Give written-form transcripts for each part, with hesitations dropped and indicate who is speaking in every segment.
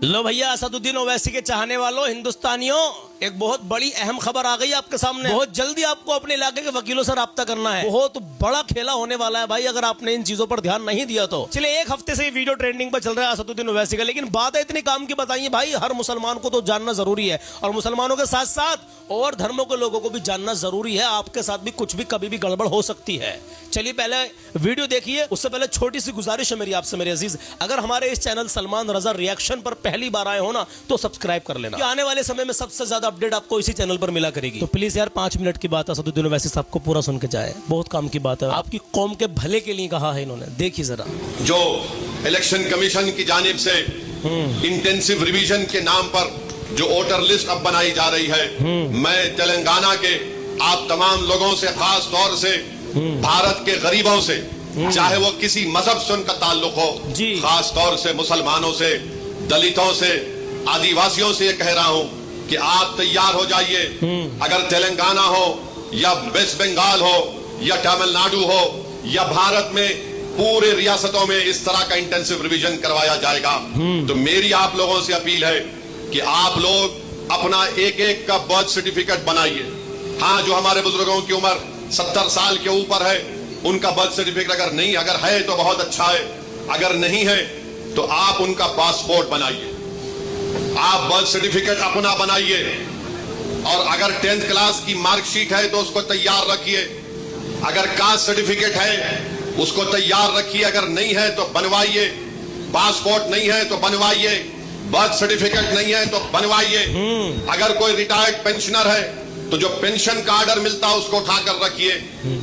Speaker 1: लो भैया, असदुद्दीन ओवैसी के चाहने वालों, हिंदुस्तानियों, एक बहुत बड़ी अहम खबर आ गई आपके सामने। बहुत जल्दी आपको अपने इलाके के वकीलों से राब्ता करना है। बहुत बड़ा खेला होने वाला है भाई, अगर आपने इन चीजों पर ध्यान नहीं दिया तो। चलिए, एक हफ्ते से ये वीडियो ट्रेंडिंग पर चल रहा है असदुद्दीन ओवैसी का, लेकिन बात है इतनी काम की बताइए भाई, हर मुसलमान को तो जानना जरूरी है, और मुसलमानों के साथ साथ और धर्मों के लोगों को भी जानना जरूरी है। आपके साथ भी कुछ भी कभी भी गड़बड़ हो सकती है। चलिए पहले वीडियो देखिए, उससे पहले छोटी सी गुजारिश है मेरी आपसे मेरे अजीज, अगर हमारे इस चैनल सलमान रजा रिएक्शन पर पहली बार आए हो ना तो सब्सक्राइब कर लेना। आने वाले समय में सबसे ज्यादा अपडेट आपको इसी चैनल पर मिला करेगी। तो प्लीज यार 5 मिनट की बात असदुद्दीन ओवैसी साहब को पूरा सुन के जाए, बहुत काम की बात है, आपकी कौम के भले के लिए कहा है इन्होंने। देखिए जरा।
Speaker 2: जो इलेक्शन कमीशन की जानिब से इंटेंसिव रिवीजन के नाम पर जो वोटर लिस्ट अब बनाई जा रही है, मैं तेलंगाना के आप तमाम लोगों से, खास तौर से भारत के गरीबों से, चाहे वो किसी मजहब से उनका ताल्लुक हो, खास तौर से मुसलमानों से, दलितों से, आदिवासियों से ये कह रहा हूं कि आप तैयार हो जाइए। अगर तेलंगाना हो या वेस्ट बंगाल हो या तमिलनाडु हो या भारत में पूरे रियासतों में इस तरह का इंटेंसिव रिवीजन करवाया जाएगा। तो मेरी आप लोगों से अपील है कि आप लोग अपना एक एक का बर्थ सर्टिफिकेट बनाइए। हाँ, जो हमारे बुजुर्गों की उम्र 70 साल के ऊपर है, उनका बर्थ सर्टिफिकेट अगर है तो बहुत अच्छा है, अगर नहीं है तो आप उनका पासपोर्ट बनाइए। आप बर्थ सर्टिफिकेट अपना बनाइए, और अगर 10th क्लास की मार्कशीट है तो उसको तैयार रखिए। अगर कास्ट सर्टिफिकेट है उसको तैयार रखिए, अगर नहीं है तो बनवाइए। पासपोर्ट नहीं है तो बनवाइए, बर्थ सर्टिफिकेट नहीं है तो बनवाइए। अगर कोई रिटायर्ड पेंशनर है तो जो पेंशन का ऑर्डर मिलता है उसको उठाकर रखिए।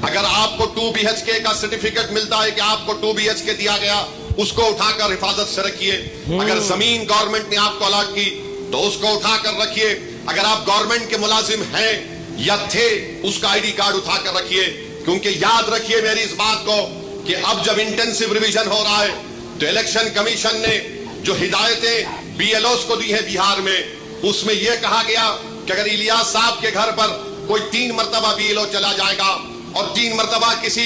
Speaker 2: अगर आपको 2 BHK का सर्टिफिकेट मिलता है कि आपको 2 BHK दिया गया, उसको उठाकर हिफाजत से रखिए। अगर जमीन गवर्नमेंट ने आपको अलॉट की तो उसको उठाकर रखिए। अगर आप गवर्नमेंट के मुलाजिम हैं या थे, उसका ID कार्ड उठाकर रखिए। क्योंकि याद रखिए मेरी इस बात को कि अब जब इंटेंसिव रिवीजन हो रहा है तो इलेक्शन कमीशन ने जो हिदायतें BLOs को दी है बिहार में, उसमें यह कहा गया कि अगर इलियास साहब के घर पर कोई 3 मरतबा BLO चला जाएगा और 3 मरतबा किसी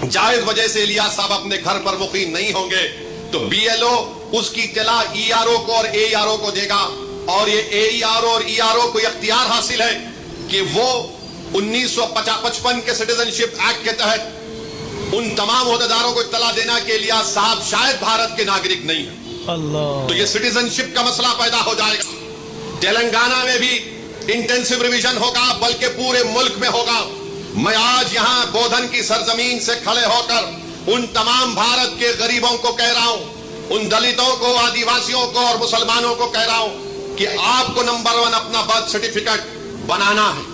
Speaker 2: जायज वजह से इलियास साहब अपने घर पर मुकीम नहीं होंगे, तो BLO उसकी इत्तला ERO को और AERO को देगा। और ये AERO और ERO को इख्तियार हासिल है कि वो 1955 के सिटीजनशिप एक्ट के तहत उन तमाम ओहदेदारों को इत्तला देना कि इलियास साहब शायद भारत के नागरिक नहीं है। तो ये सिटीजनशिप का मसला पैदा हो जाएगा। तेलंगाना में भी इंटेंसिव रिवीजन होगा, बल्कि पूरे मुल्क में होगा। मैं आज यहां बोधन की सरजमीन से खड़े होकर उन तमाम भारत के गरीबों को कह रहा हूं, उन दलितों को, आदिवासियों को और मुसलमानों को कह रहा हूं कि आपको नंबर 1 अपना बर्थ सर्टिफिकेट बनाना है।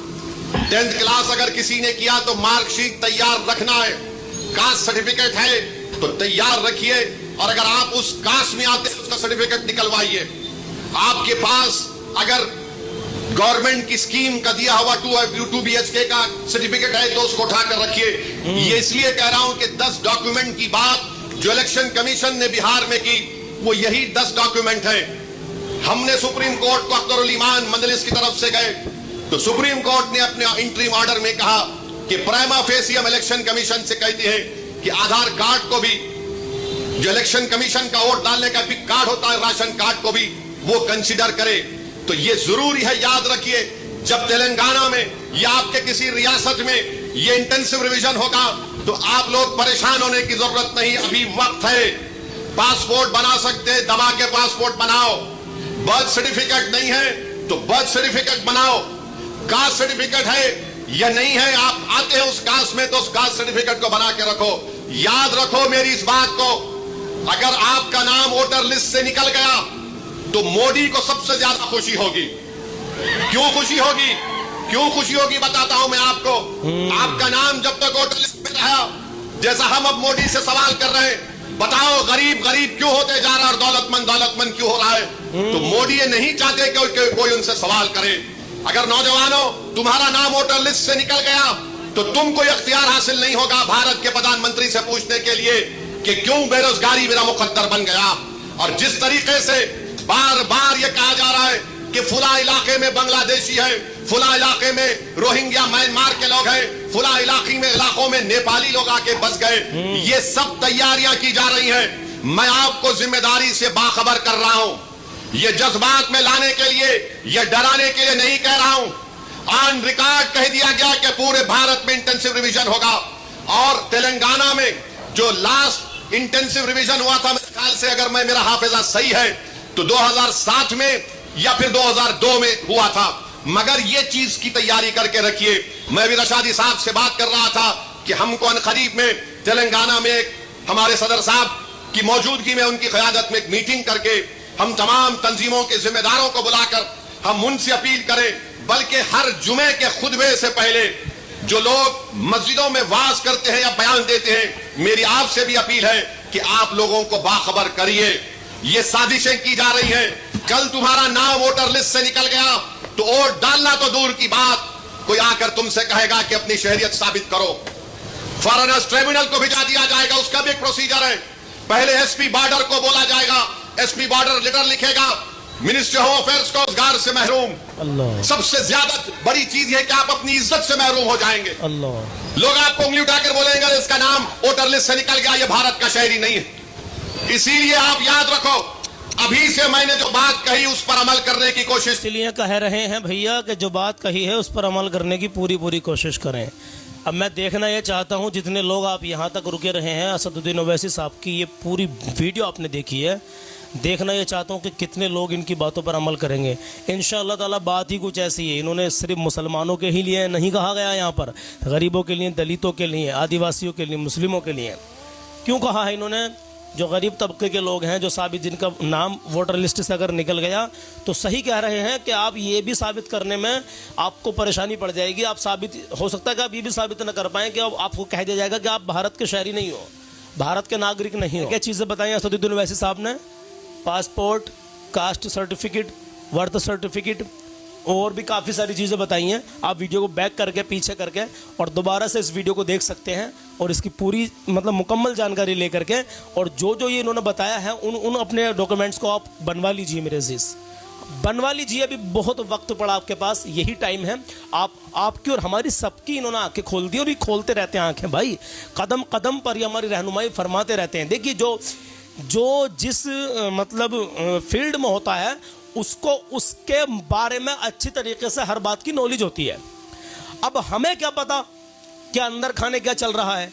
Speaker 2: 10th क्लास अगर किसी ने किया तो मार्कशीट तैयार रखना है। कास्ट सर्टिफिकेट है तो तैयार रखिए, और अगर आप उस कास्ट में आते हैं उसका सर्टिफिकेट निकलवाइए। आपके पास अगर गवर्नमेंट की स्कीम का दिया हुआ 2 BHK का सर्टिफिकेट है तो उसको उठाकर रखिए। ये इसलिए कह रहा हूं कि 10 डॉक्यूमेंट की बात जो इलेक्शन कमीशन ने बिहार में की, वो यही 10 डॉक्यूमेंट है। हमने सुप्रीम कोर्ट को अख्तरुल ईमान मजलिस की तरफ से गए तो सुप्रीम कोर्ट ने अपने इंटरिम ऑर्डर में कहा कि प्राइमा फेसी हम इलेक्शन कमीशन से कहते हैं कि आधार कार्ड को भी, जो इलेक्शन कमीशन का वोट डालने का भी कार्ड होता है, राशन कार्ड को भी वो कंसीडर करे। तो ये जरूरी है, याद रखिए, जब तेलंगाना में या आपके किसी रियासत में ये इंटेंसिव रिवीजन होगा तो आप लोग परेशान होने की जरूरत नहीं, अभी वक्त है। पासपोर्ट बना सकते हैं, दबा के पासपोर्ट बनाओ। बर्थ सर्टिफिकेट नहीं है तो बर्थ सर्टिफिकेट बनाओ। कास्ट सर्टिफिकेट है या नहीं है, आप आते हैं उस कास्ट में तो उस कास्ट सर्टिफिकेट को बना के रखो। याद रखो मेरी इस बात को, अगर आपका नाम वोटर लिस्ट से निकल गया तो मोदी को सबसे ज्यादा खुशी होगी। क्यों खुशी होगी? क्यों खुशी होगी बताता हूं मैं आपको। आपका नाम जब तक वोटर लिस्ट में रहा, जैसा हम अब मोदी से सवाल कर रहे हैं, बताओ गरीब गरीब क्यों होते जा रहा है और दौलतमंद दौलतमंद क्यों हो रहा है, तो मोदी ये नहीं चाहते कि कोई उनसे सवाल करे। अगर नौजवानों तुम्हारा नाम वोटर लिस्ट से निकल गया तो तुमको इख्तियार हासिल नहीं होगा भारत के प्रधानमंत्री से पूछने के लिए कि क्यों बेरोजगारी मेरा मुकद्दर बन गया। और जिस तरीके से बार बार ये कहा जा रहा है कि फुला इलाके में बांग्लादेशी है, फुला इलाके में रोहिंग्या म्यांमार के लोग हैं, फुला इलाकों में नेपाली लोग आके बस गए, ये सब तैयारियां की जा रही हैं। मैं आपको जिम्मेदारी से बाखबर कर रहा हूं ये जज्बात में लाने के लिए, ये डराने के लिए नहीं कह रहा हूं। ऑन रिकॉर्ड कह दिया गया कि पूरे भारत में इंटेंसिव रिवीजन होगा। और तेलंगाना में जो लास्ट इंटेंसिव रिवीजन हुआ था, मेरे ख्याल से अगर मेरा हाफिजा सही है तो 2007 में या फिर 2002 में हुआ था। मगर ये चीज की तैयारी करके रखिए। मैं भी रशादी साहब से बात कर रहा था कि हमको अनकरीब में तेलंगाना में एक हमारे सदर साहब की मौजूदगी में, उनकी क़यादत में एक मीटिंग करके हम तमाम तंजीमों के जिम्मेदारों को बुलाकर हम उनसे अपील करें, बल्कि हर जुमे के खुतबे से पहले जो लोग मस्जिदों में वाज करते हैं या बयान देते हैं, मेरी आपसे भी अपील है कि आप लोगों को बाखबर करिए। ये साजिशें की जा रही हैं। कल तुम्हारा नाम वोटर लिस्ट से निकल गया तो वोट डालना तो दूर की बात, कोई आकर तुमसे कहेगा कि अपनी शहरियत साबित करो। फॉरेनर्स ट्रिब्यूनल को भिजा दिया जाएगा, उसका भी एक प्रोसीजर है। पहले एसपी बॉर्डर को बोला जाएगा, एसपी बॉर्डर लेटर लिखेगा, मिनिस्ट्री होम अफेयर्स को रोजगार से महरूम।
Speaker 1: अल्लाह।
Speaker 2: सबसे ज्यादा बड़ी चीज है कि आप अपनी इज्जत से महरूम हो जाएंगे।
Speaker 1: अल्लाह।
Speaker 2: लोग आपको उंगली उठाकर बोलेंगे इसका नाम वोटर लिस्ट से निकल गया, ये भारत का शहरी नहीं है। इसीलिए आप याद रखो, अभी से मैंने जो बात कही उस पर अमल करने की कोशिश।
Speaker 1: इसलिए कह रहे हैं भैया कि जो बात कही है उस पर अमल करने की पूरी कोशिश करें। अब मैं देखना ये चाहता हूँ, जितने लोग आप यहाँ तक रुके रहे हैं, असदुद्दीन ओवैसी साहब की ये पूरी वीडियो आपने देखी है, देखना ये चाहता हूँ कि कितने लोग इनकी बातों पर अमल करेंगे। इंशाअल्लाह ताला बात ही कुछ ऐसी है। इन्होंने सिर्फ मुसलमानों के ही लिए नहीं कहा गया, यहाँ पर गरीबों के लिए, दलितों के लिए, आदिवासियों के लिए, मुस्लिमों के लिए क्यों कहा है इन्होंने? जो गरीब तबके के लोग हैं, जो साबित जिनका नाम वोटर लिस्ट से अगर निकल गया तो सही कह रहे हैं कि आप ये भी साबित करने में आपको परेशानी पड़ जाएगी। आप साबित, हो सकता है कि आप ये भी साबित न कर पाएँ कि आपको कह दिया जाएगा कि आप भारत के शहरी नहीं हो, भारत के नागरिक नहीं हो। क्या चीज़ें बताई असदुद्दीन ओवैसी साहब ने? Passport, caste certificate, birth certificate और भी काफ़ी सारी चीज़ें बताई हैं। आप वीडियो को बैक करके, पीछे करके और दोबारा से इस वीडियो को देख सकते हैं और इसकी पूरी मतलब मुकम्मल जानकारी ले करके, और जो ये इन्होंने बताया है उन अपने डॉक्यूमेंट्स को आप बनवा लीजिए मेरे अजीज़, बनवा लीजिए। अभी बहुत वक्त पड़ा आपके पास, यही टाइम है। आपकी और हमारी सबकी इन्होंने आंखें खोल दी और ये खोलते रहते हैं आंखें भाई, कदम कदम पर ये हमारी रहनुमाई फरमाते रहते हैं। देखिए जो जिस मतलब फील्ड में होता है उसको उसके बारे में अच्छी तरीके से हर बात की नॉलेज होती है। अब हमें क्या पता कि अंदर खाने क्या चल रहा है।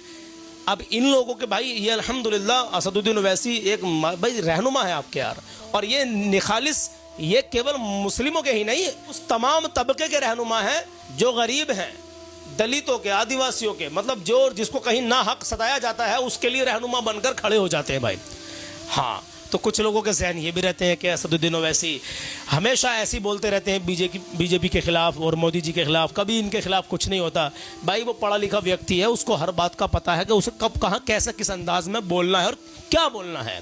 Speaker 1: अब इन लोगों के भाई, ये अल्हम्दुलिल्लाह असदुद्दीन ओवैसी एक भाई रहनुमा है आपके यार, और ये निखालिस, ये केवल मुस्लिमों के ही नहीं, उस तमाम तबके के रहनुमा हैं जो गरीब हैं, दलितों के, आदिवासियों के, मतलब जो जिसको कहीं ना हक सताया जाता है उसके लिए रहनुमा बनकर खड़े हो जाते हैं भाई। हाँ, तो कुछ लोगों के जहन ये भी रहते हैं कि असदुद्दीन ओवैसी हमेशा ऐसे बोलते रहते हैं बीजेपी के खिलाफ और मोदी जी के खिलाफ, कभी इनके खिलाफ कुछ नहीं होता। भाई वो पढ़ा लिखा व्यक्ति है, उसको हर बात का पता है कि उसे कब, कहाँ, कैसे, किस अंदाज में बोलना है और क्या बोलना है।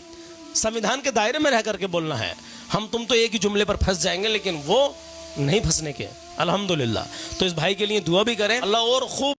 Speaker 1: संविधान के दायरे में रह करके बोलना है। हम तुम तो एक ही जुमले पर फंस जाएंगे, लेकिन वो नहीं फंसने के, अल्हम्दुलिल्लाह। तो इस भाई के लिए दुआ भी करें, अल्लाह और खूब